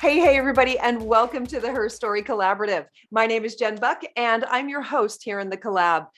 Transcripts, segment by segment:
Hey, everybody, and welcome to the HERstory Collaborative. My name is Jen Buck, and I'm your host here in the collab.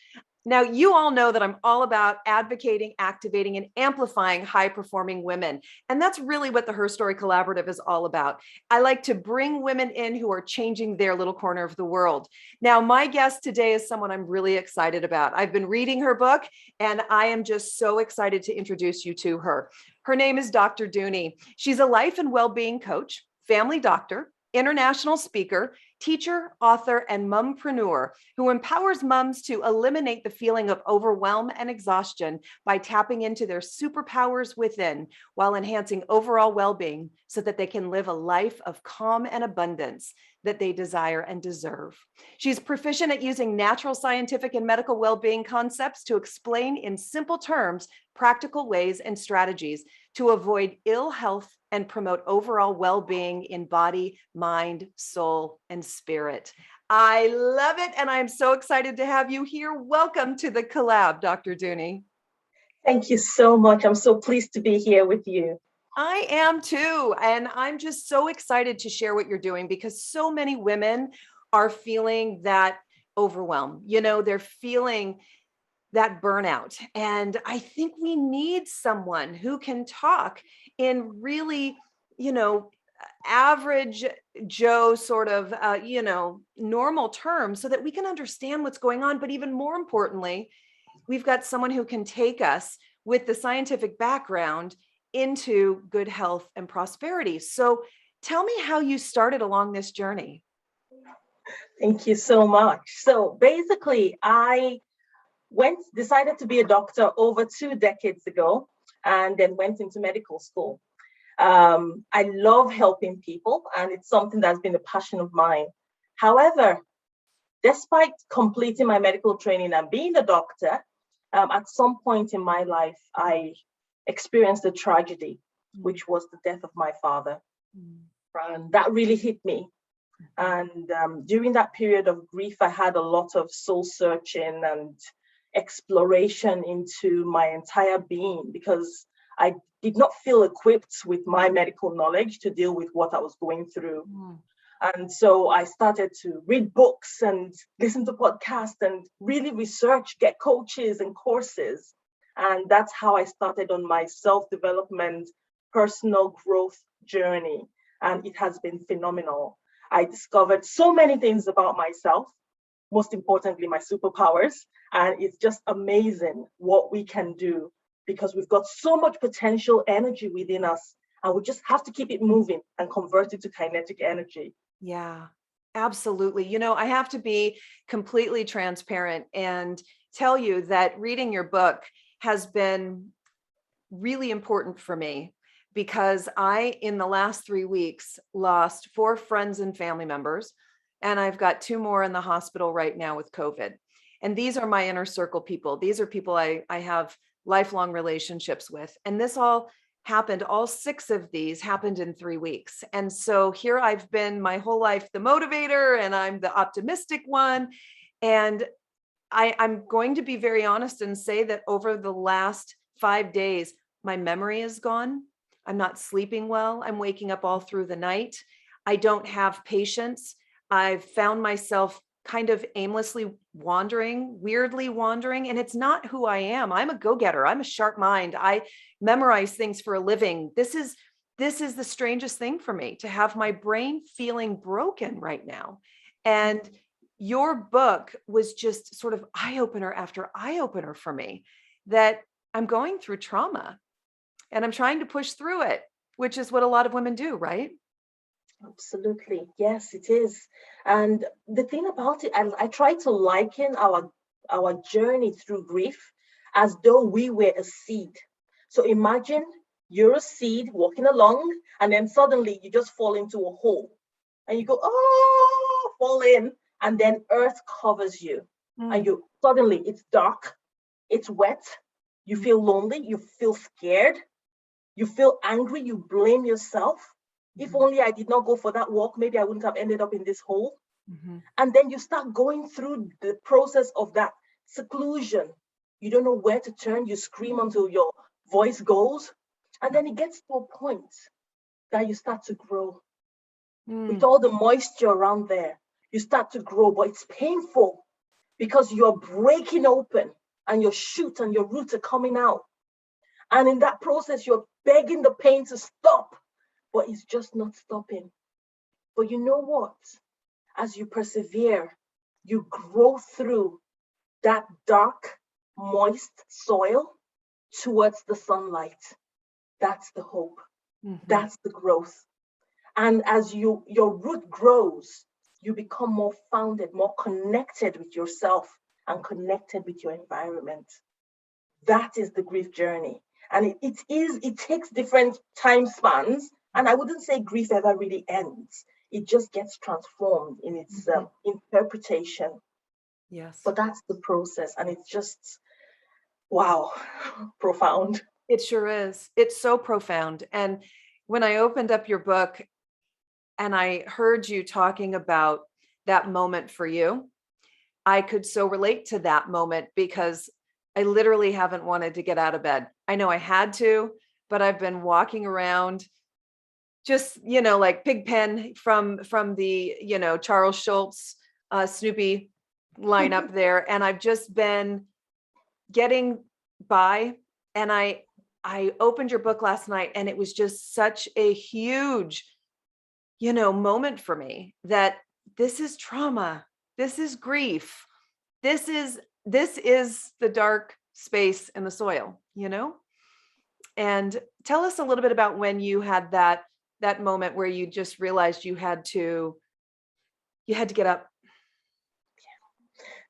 Now, you all know that I'm all about advocating, activating, and amplifying high-performing women. And that's really what the HERstory Collaborative is all about. I like to bring women in who are changing their little corner of the world. Now, my guest today is someone I'm really excited about. I've been reading her book, and I am just so excited to introduce you to her. Her name is Dr. Dunni. She's a life and well-being coach, family doctor, international speaker, teacher, author, and mumpreneur who empowers mums to eliminate the feeling of overwhelm and exhaustion by tapping into their superpowers within while enhancing overall well-being so that they can live a life of calm and abundance that they desire and deserve. She's proficient at using natural, scientific, and medical well-being concepts to explain in simple terms practical ways and strategies to avoid ill health and promote overall well-being in body, mind, soul, and spirit. I love it, and I'm so excited to have you here. Welcome to the collab, Dr. Dunni. Thank you so much. I'm so pleased to be here with you. I am too, and I'm just so excited to share what you're doing because so many women are feeling that overwhelm. They're feeling that burnout. And I think we need someone who can talk in really, average Joe sort of, normal terms so that we can understand what's going on. But even more importantly, we've got someone who can take us with the scientific background into good health and prosperity. So tell me how you started along this journey. Thank you so much. So basically, I decided to be a doctor over 2 decades ago, and then went into medical school. I love helping people, and it's something that's been a passion of mine. However, despite completing my medical training and being a doctor, at some point in my life, I experienced a tragedy, which was the death of my father. And that really hit me. And during that period of grief, I had a lot of soul searching and exploration into my entire being because I did not feel equipped with my medical knowledge to deal with what I was going through. And so I started to read books and listen to podcasts and really research, get coaches and courses. And that's how I started on my self-development, personal growth journey. And it has been phenomenal. I discovered so many things about myself, most importantly, my superpowers. And it's just amazing what we can do because we've got so much potential energy within us. And we just have to keep it moving and convert it to kinetic energy. Yeah, absolutely. I have to be completely transparent and tell you that reading your book has been really important for me because in the last 3 weeks, lost 4 friends and family members, and I've got 2 more in the hospital right now with COVID. And these are my inner circle people. These are people I have lifelong relationships with. And this all happened, all 6 of these happened in 3 weeks. And so here I've been my whole life, the motivator, and I'm the optimistic one. And I'm going to be very honest and say that over the last 5 days, my memory is gone. I'm not sleeping well. I'm waking up all through the night. I don't have patience. I've found myself kind of aimlessly wandering, weirdly wandering, and it's not who I am. I'm a go-getter. I'm a sharp mind. I memorize things for a living. This is the strangest thing for me to have my brain feeling broken right now. And your book was just sort of eye-opener after eye-opener for me that I'm going through trauma and I'm trying to push through it, which is what a lot of women do, right? Absolutely. Yes, it is. And the thing about it, I try to liken our journey through grief as though we were a seed. So imagine you're a seed walking along, and then suddenly you just fall into a hole. And you go, oh, fall in, and then earth covers you. And you suddenly it's dark, it's wet, you feel lonely, you feel scared, you feel angry, you blame yourself. If only I did not go for that walk, maybe I wouldn't have ended up in this hole. And then you start going through the process of that seclusion. You don't know where to turn. You scream until your voice goes. And then it gets to a point that you start to grow. with Mm. all the moisture around there. You start to grow, but it's painful because you're breaking open and your shoot and your roots are coming out. And in that process, you're begging the pain to stop, but it's just not stopping. But you know what? As you persevere, you grow through that dark, moist soil towards the sunlight. That's the hope. Mhm. That's the growth. And as your root grows, you become more founded, more connected with yourself and connected with your environment. That is the grief journey. And it takes different time spans. And I wouldn't say grief ever really ends. It just gets transformed in its Mhm. interpretation. Yes. But that's the process. And it's just, wow, profound. It sure is. It's so profound. And when I opened up your book and I heard you talking about that moment for you, I could so relate to that moment because I literally haven't wanted to get out of bed. I know I had to, but I've been walking around just, like Pigpen from the, Charles Schultz, Snoopy lineup there. And I've just been getting by. And I opened your book last night and it was just such a huge, moment for me that this is trauma. This is grief. This is the dark space in the soil. And tell us a little bit about when you had that moment where you just realized you had to get up.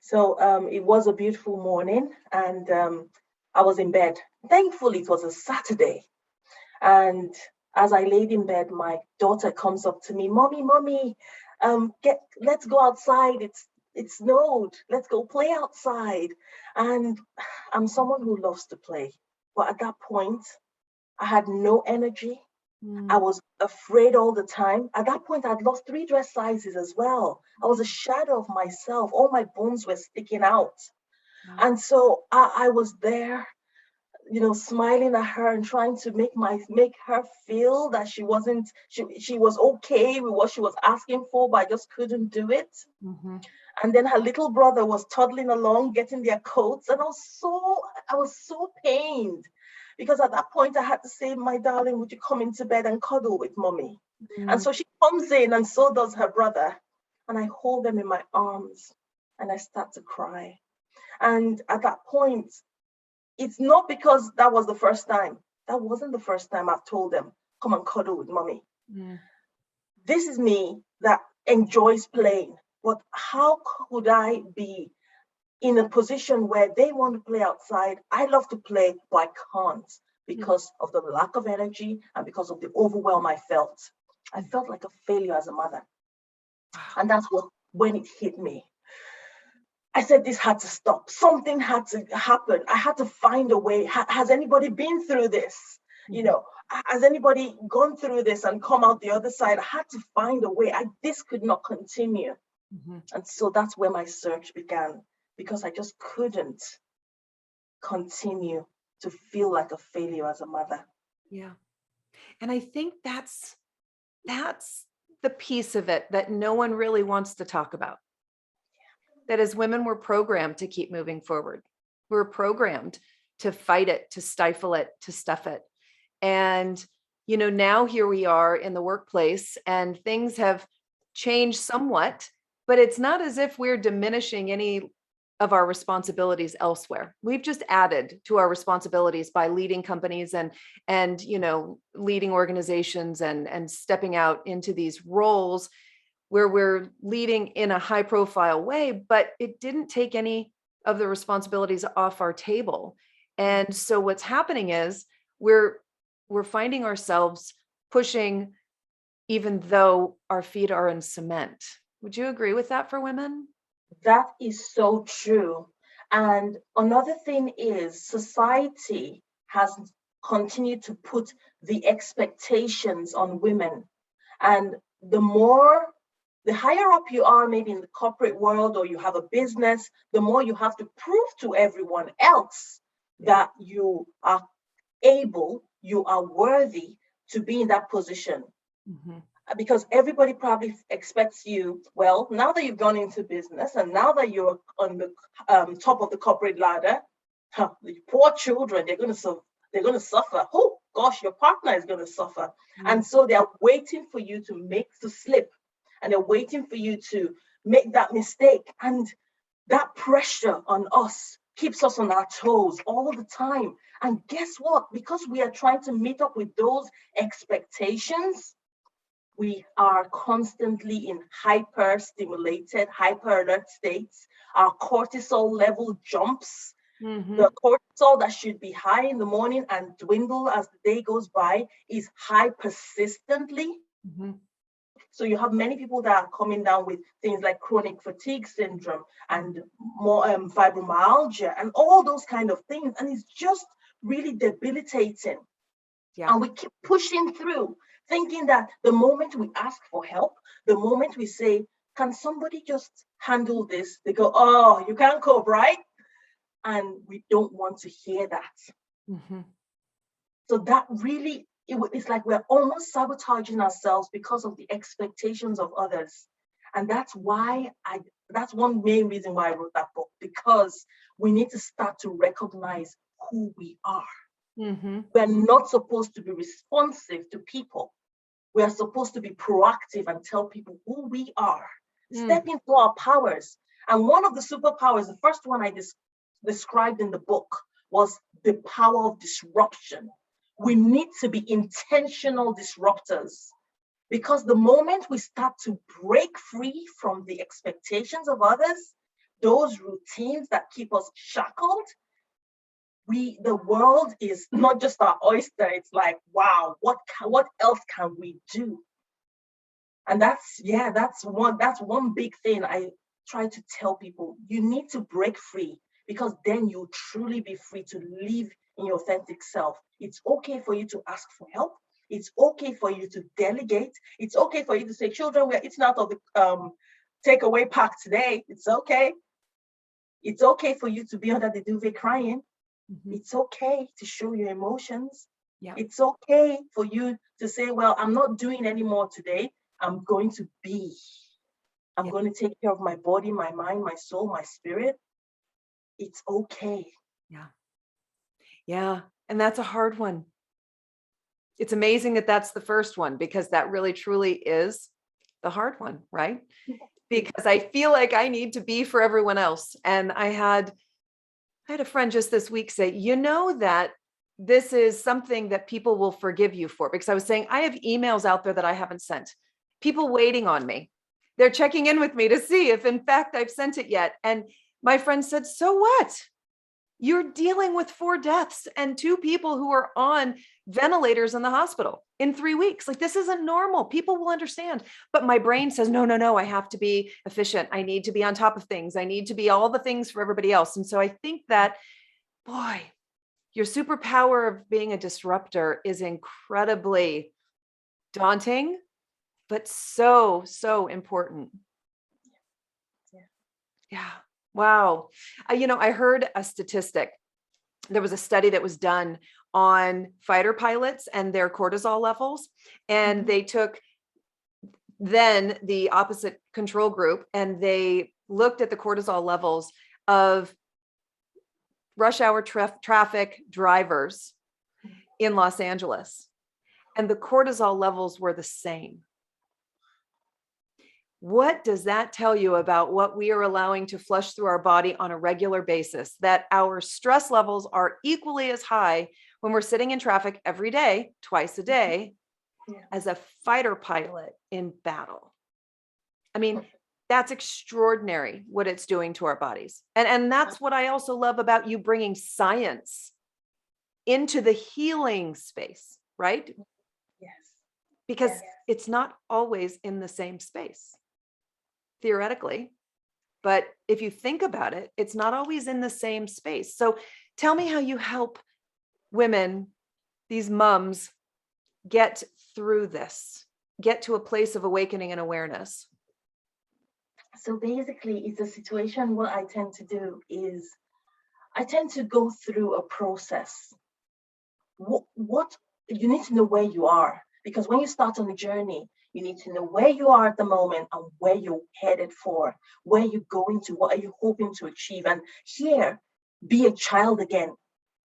So it was a beautiful morning, and I was in bed. Thankfully, it was a Saturday. And as I laid in bed, my daughter comes up to me, "Mommy, mommy, let's go outside. It snowed. Let's go play outside." And I'm someone who loves to play, but at that point, I had no energy. I Mm, was afraid all the time. At that point, I'd lost 3 dress sizes as well. I was a shadow of myself. All my bones were sticking out. wow. And so I was there, smiling at her and trying to make her feel that she was okay with what she was asking for, but I just couldn't do it. Mhm. And then her little brother was toddling along, getting their coats, and I was so pained because at that point I had to say, "My darling, would you come into bed and cuddle with mommy?" And Mm, so she comes in, and so does her brother, and I hold them in my arms, and I start to cry. And at that point, it's not because that was the first time. That wasn't the first time I've told them, "Come and cuddle with mommy." mm, This is me that enjoys playing. But how could I be in a position where they want to play outside? I love to play, but I can't mm, because of the lack of energy and because of the overwhelm I felt. I mm. felt like a failure as a mother. Wow. And that's when it hit me. I said this had to stop. Something had to happen. I had to find a way. Has anybody been through this? You Mhm, know, has anybody gone through this and come out the other side? I had to find a way. This could not continue. mhm. And so that's where my search began because I just couldn't continue to feel like a failure as a mother. Yeah. And I think that's the piece of it that no one really wants to talk about. That as women, we're programmed to keep moving forward. We're programmed to fight it, to stifle it, to stuff it. And, now here we are in the workplace and things have changed somewhat, but it's not as if we're diminishing any of our responsibilities elsewhere. We've just added to our responsibilities by leading companies and leading organizations and stepping out into these roles where we're leading in a high profile way, but it didn't take any of the responsibilities off our table. And so what's happening is we're we're finding ourselves pushing even though our feet are in cement. Would you agree with that for women? That is so true. And another thing is society has continued to put the expectations on women. And the higher up you are, maybe in the corporate world or you have a business, the more you have to prove to everyone else Yeah. that you are able, you are worthy to be in that position. Mhm. because everybody probably expects you, well, now that you've gone into business and now that you're on the top of the corporate ladder, the poor children, they're going to suffer. Oh gosh, your partner is going to suffer. And so they're waiting for you to slip, and they're waiting for you to make that mistake. And that pressure on us keeps us on our toes all the time. And guess what? Because we are trying to meet up with those expectations, we are constantly in hyper-stimulated, hyper-alert states. Our cortisol level jumps. The cortisol that should be high in the morning and dwindle as the day goes by is high persistently. So you have many people that are coming down with things like chronic fatigue syndrome and more fibromyalgia and all those kind of things. And it's just really debilitating. Yeah. And we keep pushing through, thinking that the moment we ask for help, the moment we say, can somebody just handle this? They go, oh, you can't cope, right? And we don't want to hear that. So that really, it's like we're almost sabotaging ourselves because of the expectations of others. And that's why that's one main reason why I wrote that book, because we need to start to recognize who we are. We're not supposed to be responsive to people. We are supposed to be proactive and tell people who we are. Step into our powers. And one of the superpowers, the first one I described in the book, was the power of disruption. We need to be intentional disruptors, because the moment we start to break free from the expectations of others, those routines that keep us shackled, the world is not just our oyster. It's like, wow, what else can we do? And that's one big thing I try to tell people. You need to break free, because then you'll truly be free to live in your authentic self. It's okay for you to ask for help. It's okay for you to delegate. It's okay for you to say, children, we're eating out of the takeaway pack today. It's okay. It's okay for you to be under the duvet crying. It's okay to show your emotions. It's okay for you to say, well, I'm not doing any more today. I'm going to be. I'm going to take care of my body, my mind, my soul, my spirit. It's okay. Yeah. And that's a hard one. It's amazing that that's the first one, because that really truly is the hard one, right? Because I feel like I need to be for everyone else. And I had a friend just this week say, you know, that this is something that people will forgive you for, because I was saying, I have emails out there that I haven't sent, people waiting on me. They're checking in with me to see if in fact I've sent it yet. And my friend said, so what? You're dealing with 4 deaths and 2 people who are on ventilators in the hospital in 3 weeks. Like, this isn't normal. People will understand. But my brain says, no, I have to be efficient. I need to be on top of things. I need to be all the things for everybody else. And so I think that, boy, your superpower of being a disruptor is incredibly daunting, but so, so important. Yeah. Wow. I heard a statistic. There was a study that was done on fighter pilots and their cortisol levels. And they took then the opposite control group, and they looked at the cortisol levels of rush hour traffic drivers in Los Angeles. And the cortisol levels were the same. What does that tell you about what we are allowing to flush through our body on a regular basis? That our stress levels are equally as high when we're sitting in traffic every day, twice a day, as a fighter pilot in battle. I mean, that's extraordinary what it's doing to our bodies. And that's what I also love about you bringing science into the healing space, right? Yes. Because it's not always in the same space, theoretically. But if you think about it, it's not always in the same space. So tell me how you help women, these moms, get through this, get to a place of awakening and awareness. So basically, it's a situation. What I tend to do is I tend to go through a process. What you need to know where you are. Because when you start on a journey, you need to know where you are at the moment and where you're headed for, where you're going to, what are you hoping to achieve. And here, be a child again.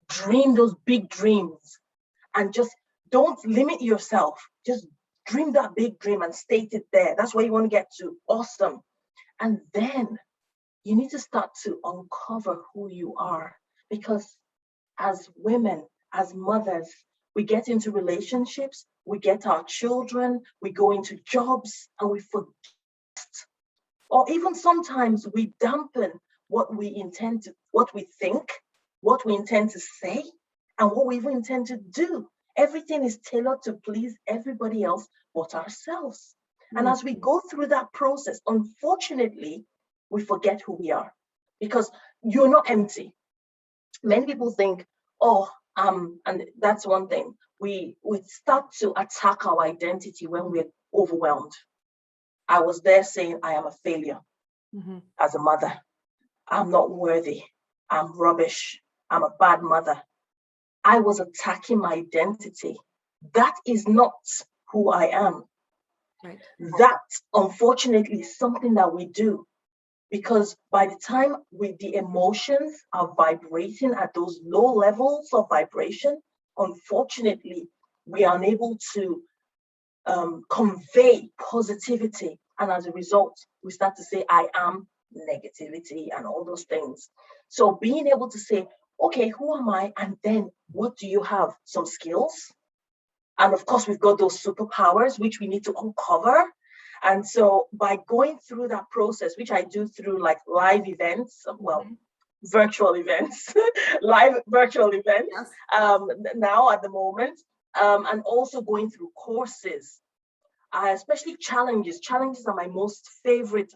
Dream those big dreams and just don't limit yourself. Just dream that big dream and state it there. That's where you want to get to. Awesome. And then you need to start to uncover who you are. Because as women, as mothers, we get into relationships, we get our children, we go into jobs, and we forget, or even sometimes we dampen what we intend to, what we think, what we intend to say, and what we even intend to do. Everything is tailored to please everybody else but ourselves. And as we go through that process, unfortunately, we forget who we are, because you're not empty. Many people think, oh, and that's one thing. We start to attack our identity when we're overwhelmed. I was there saying I am a failure as a mother. I'm not worthy. I'm rubbish. I'm a bad mother. I was attacking my identity. That is not who I am. Right. That, unfortunately, is something that we do, because by the time the emotions are vibrating at those low levels of vibration, unfortunately, we are unable to convey positivity. And as a result, we start to say, I am negativity and all those things. So being able to say, okay, who am I? And then what do you have? Some skills. And of course, we've got those superpowers, which we need to uncover. And so by going through that process, which I do through like live events, well, virtual events, live virtual events, Yes. now at the moment, and also going through courses, especially challenges. Challenges are my most favorite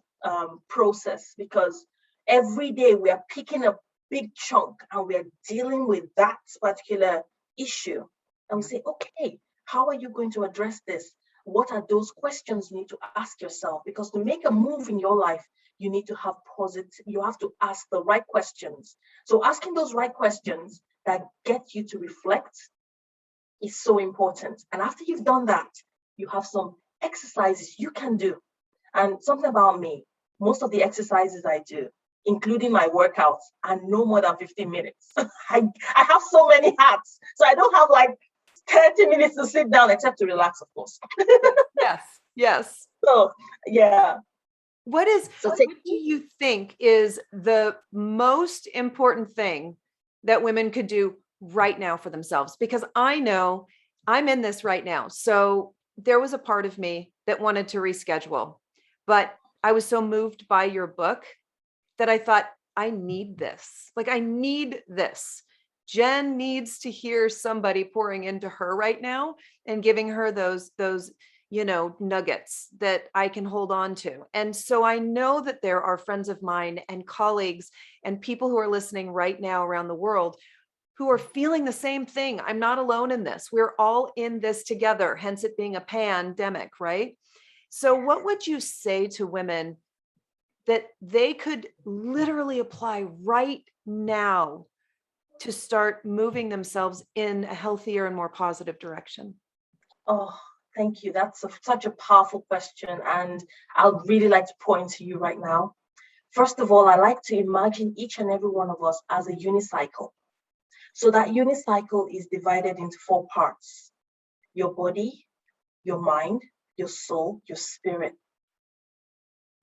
process, because every day we are picking a big chunk and we are dealing with that particular issue. And we say, okay, how are you going to address this? What are those questions you need to ask yourself? Because to make a move in your life, you need to have you have to ask the right questions. So asking those right questions that get you to reflect is so important. And after you've done that, you have some exercises you can do. And something about me, most of the exercises I do, including my workouts, are no more than 15 minutes. I have so many hats. So I don't have like 30 minutes to sit down, except to relax, of course. Yes. So, yeah. What do you think is the most important thing that women could do right now for themselves? Because I know I'm in this right now. So there was a part of me that wanted to reschedule, but I was so moved by your book that I thought, I need this. Like, I need this. Jen needs to hear somebody pouring into her right now and giving her those nuggets that I can hold on to. And so I know that there are friends of mine and colleagues and people who are listening right now around the world who are feeling the same thing. I'm not alone in this. We're all in this together, hence it being a pandemic, right? So what would you say to women that they could literally apply right now to start moving themselves in a healthier and more positive direction? Oh, thank you. That's such a powerful question. And I'd really like to point to you right now. First of all, I like to imagine each and every one of us as a unicycle. So that unicycle is divided into 4 parts: your body, your mind, your soul, your spirit.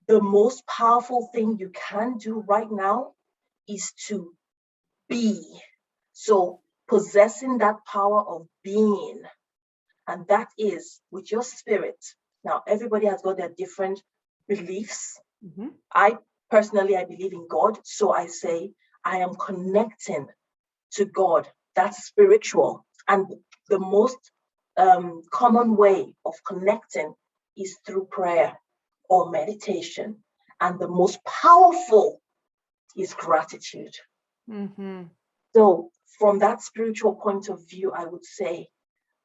The most powerful thing you can do right now is to be. So possessing that power of being, and that is with your spirit. Now, everybody has got their different beliefs. I personally believe in God. So I say, I am connecting to God. That's spiritual. And the most common way of connecting is through prayer or meditation. And the most powerful is gratitude. So from that spiritual point of view, I would say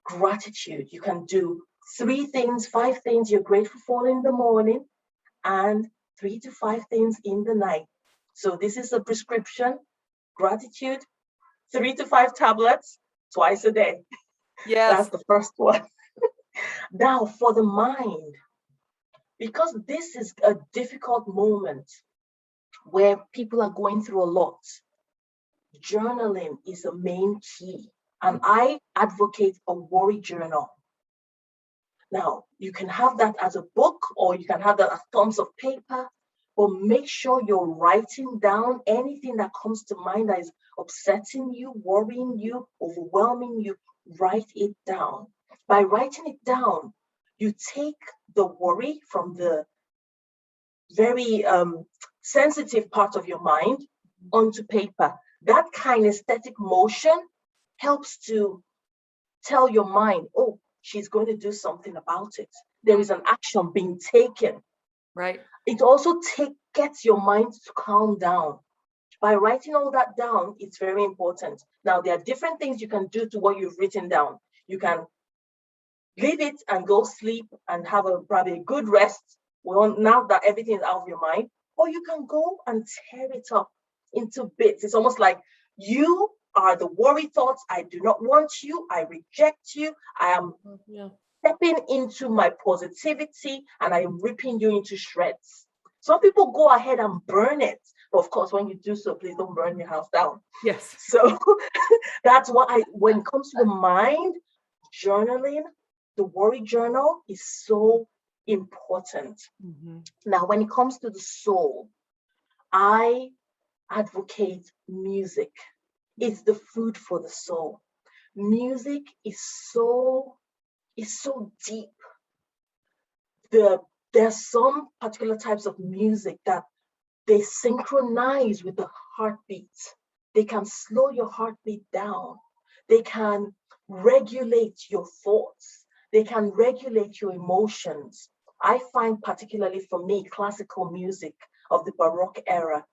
gratitude. You can do 3 things, 5 things you're grateful for in the morning, and 3 to 5 things in the night. So this is a prescription: gratitude, 3 to 5 tablets twice a day. Yes. That's the first one. Now, for the mind, because this is a difficult moment where people are going through a lot, journaling is the main key. And I advocate a worry journal. Now, you can have that as a book or you can have that as tons of paper, but make sure you're writing down anything that comes to mind that is upsetting you, worrying you, overwhelming you. Write it down. By writing it down, you take the worry from the very sensitive part of your mind onto paper. That kinesthetic motion helps to tell your mind, oh, she's going to do something about it. There is an action being taken. Right. It also gets your mind to calm down. By writing all that down, it's very important. Now, there are different things you can do to what you've written down. You can leave it and go sleep and have probably a good rest now that everything is out of your mind. Or you can go and tear it up into bits. It's almost like you are the worry thoughts. I do not want you. I reject you. I am stepping into my positivity and I am ripping you into shreds. Some people go ahead and burn it. But of course, when you do so, please don't burn your house down. Yes. So that's what when it comes to the mind, journaling, the worry journal is so important. Mm-hmm. Now, when it comes to the soul, I advocate music. It's the food for the soul. Music is so deep. There's some particular types of music that they synchronize with the heartbeat. They can slow your heartbeat down. They can regulate your thoughts. They can regulate your emotions. I find particularly for me, classical music of the Baroque era,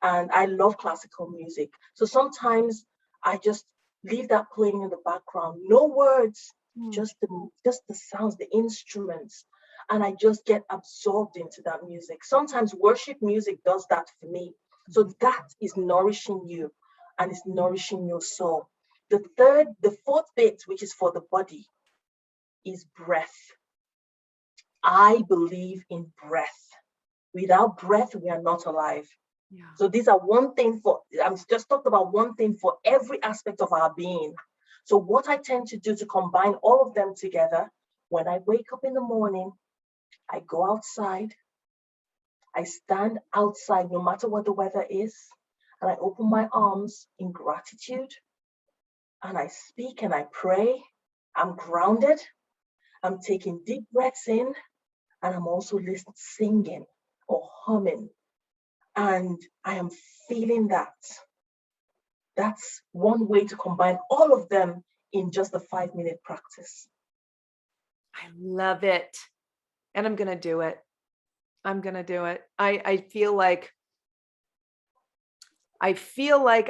and I love classical music. So sometimes I just leave that playing in the background. No words, just the sounds, the instruments. And I just get absorbed into that music. Sometimes worship music does that for me. So that is nourishing you and it's nourishing your soul. The fourth bit, which is for the body, is breath. I believe in breath. Without breath, we are not alive. Yeah. So these are I'm just talked about one thing for every aspect of our being. So what I tend to do to combine all of them together, when I wake up in the morning, I go outside, I stand outside no matter what the weather is, and I open my arms in gratitude, and I speak and I pray. I'm grounded, I'm taking deep breaths in, and I'm also singing or humming, and I am feeling that. That's one way to combine all of them in just a 5-minute practice. I love it. And I'm going to do it. I'm going to do it. I feel like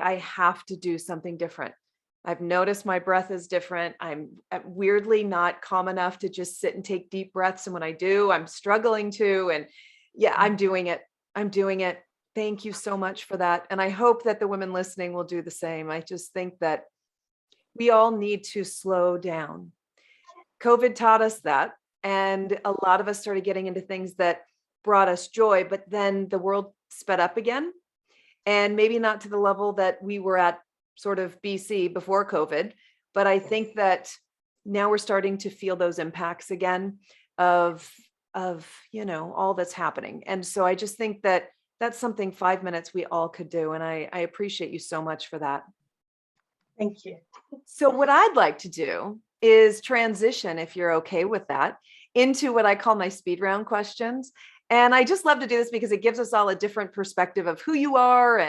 I have to do something different. I've noticed my breath is different. I'm weirdly not calm enough to just sit and take deep breaths. And when I do, I'm struggling to. And yeah, I'm doing it. I'm doing it. Thank you so much for that. And I hope that the women listening will do the same. I just think that we all need to slow down. COVID taught us that. And a lot of us started getting into things that brought us joy, but then the world sped up again. And maybe not to the level that we were at sort of BC before COVID. But I think that now we're starting to feel those impacts again of all that's happening. And so I just think that that's something 5 minutes we all could do. And I appreciate you so much for that. Thank you. So what I'd like to do is transition, if you're okay with that, into what I call my speed round questions. And I just love to do this because it gives us all a different perspective of who you are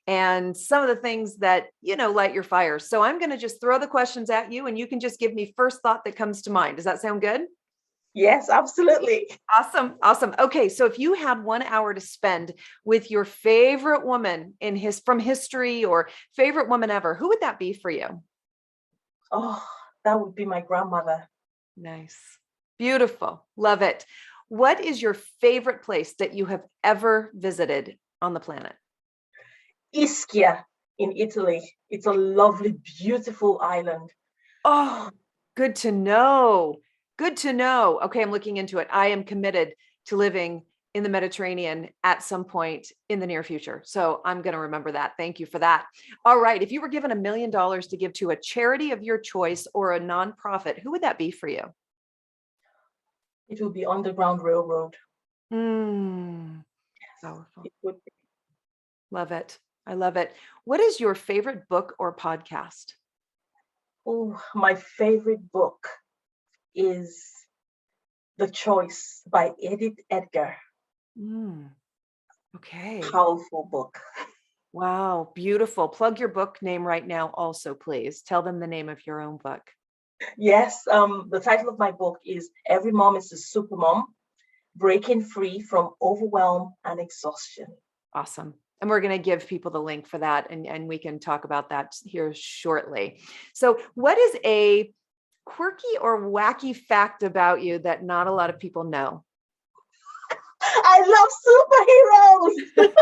and some of the things that, light your fire. So I'm going to just throw the questions at you and you can just give me first thought that comes to mind. Does that sound good? Yes, absolutely. Awesome. Awesome. Okay. So if you had 1 hour to spend with your favorite woman from history or favorite woman ever, who would that be for you? Oh, that would be my grandmother. Nice. Beautiful. Love it. What is your favorite place that you have ever visited on the planet? Ischia in Italy. It's a lovely, beautiful island. Oh, good to know. Good to know. Okay, I'm looking into it. I am committed to living in the Mediterranean at some point in the near future. So I'm going to remember that. Thank you for that. All right. If you were given $1 million to give to a charity of your choice or a nonprofit, who would that be for you? It will be Underground Railroad. Powerful. It would be. Love it. I love it. What is your favorite book or podcast? Oh, my favorite book is The Choice by Edith Edgar. Okay. Powerful book. Wow. Beautiful. Plug your book name right now also, please. Tell them the name of your own book. Yes, the title of my book is Every Mom is a Super Mom, Breaking Free from Overwhelm and Exhaustion. Awesome. And we're going to give people the link for that, and we can talk about that here shortly. So what is a quirky or wacky fact about you that not a lot of people know? I love superheroes.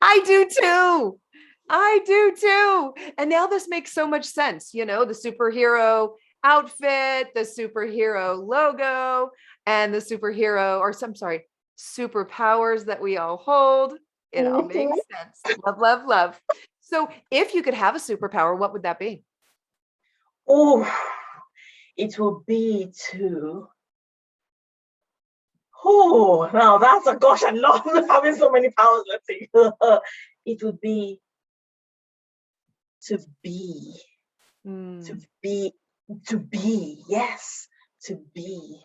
I do too. I do too. And now this makes so much sense. You know, the superhero outfit, the superhero logo, and the superhero, or some, sorry, superpowers that we all hold. It all makes sense. Love, love, love. So if you could have a superpower, what would that be? Oh, it will be to. Oh, now that's a gosh, I love having so many powers. Let's see. It would be to be, to be, to be. Yes, to be.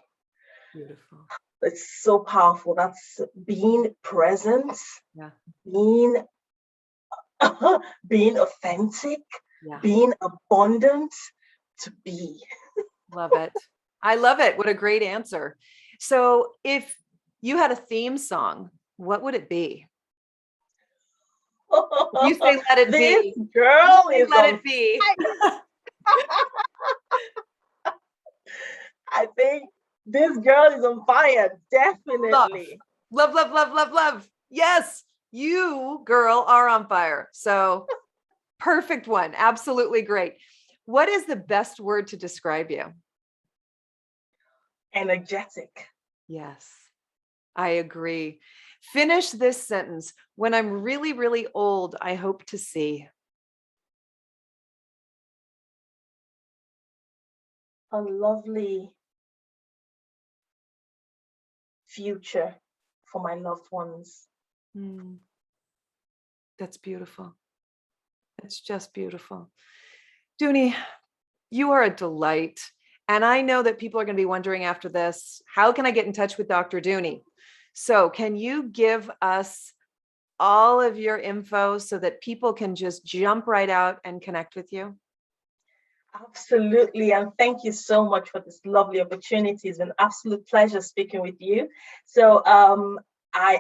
Beautiful. It's so powerful. That's being present, Yeah. being being authentic, Yeah. being abundant, to be. Love it. I love it. What a great answer. So if you had a theme song, what would it be? If you say let it This be, girl is let on it be. I think this girl is on fire, definitely. Love, love, love, love, love. Yes, you, girl, are on fire. So perfect one. Absolutely great. What is the best word to describe you? Energetic. Yes, I agree. Finish this sentence. When I'm really, really old, I hope to see A lovely future for my loved ones. That's beautiful. It's just beautiful. Dunni, you are a delight. And I know that people are going to be wondering after this, how can I get in touch with Dr. Dunni? So can you give us all of your info so that people can just jump right out and connect with you? Absolutely. And thank you so much for this lovely opportunity. It's been an absolute pleasure speaking with you. So I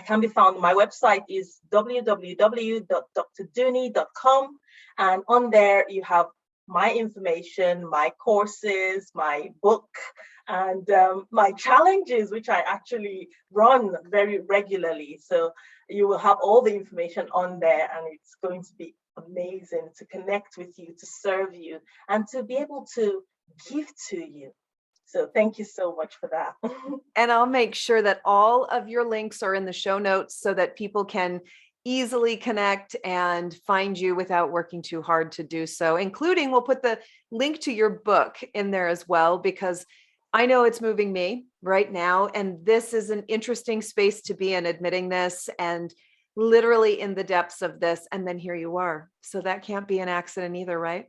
can be found. My website is www.drdunni.com. And on there, you have my information, my courses, my book, and my challenges, which I actually run very regularly. So you will have all the information on there, and it's going to be amazing to connect with you, to serve you, and to be able to give to you. So thank you so much for that. And I'll make sure that all of your links are in the show notes so that people can easily connect and find you without working too hard to do so, including we'll put the link to your book in there as well, because I know it's moving me right now. And this is an interesting space to be in, admitting this and literally in the depths of this. And then here you are. So that can't be an accident either, right?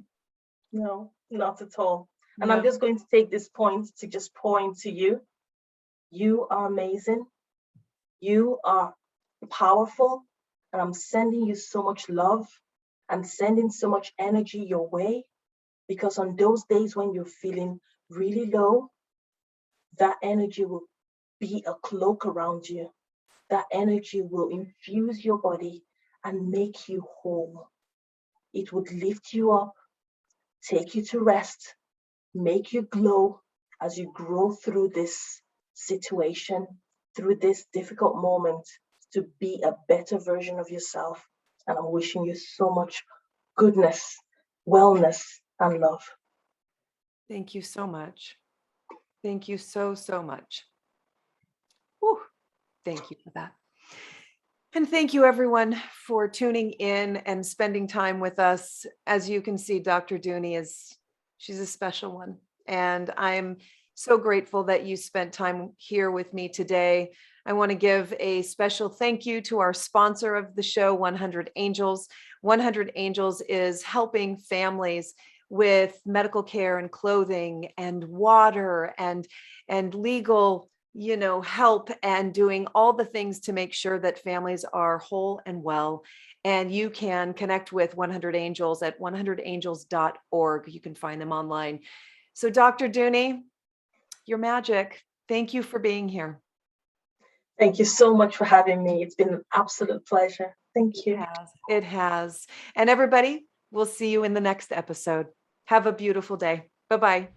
No, not at all. And No. I'm just going to take this point to just pour into you. You are amazing. You are powerful. And I'm sending you so much love and sending so much energy your way, because on those days when you're feeling really low, that energy will be a cloak around you. That energy will infuse your body and make you whole. It would lift you up, take you to rest, make you glow as you grow through this situation, through this difficult moment, to be a better version of yourself. And I'm wishing you so much goodness, wellness, and love. Thank you so much. Thank you so, so much. Whew. Thank you for that. And thank you everyone for tuning in and spending time with us. As you can see, Dr. Dunni she's a special one. And I'm so grateful that you spent time here with me today. I want to give a special thank you to our sponsor of the show, 100 Angels. 100 Angels is helping families with medical care and clothing and water and legal help, and doing all the things to make sure that families are whole and well. And you can connect with 100 Angels at 100angels.org. You can find them online. So Dr. Dunni, you're magic. Thank you for being here. Thank you so much for having me. It's been an absolute pleasure. Thank you. It has. And everybody, we'll see you in the next episode. Have a beautiful day. Bye-bye.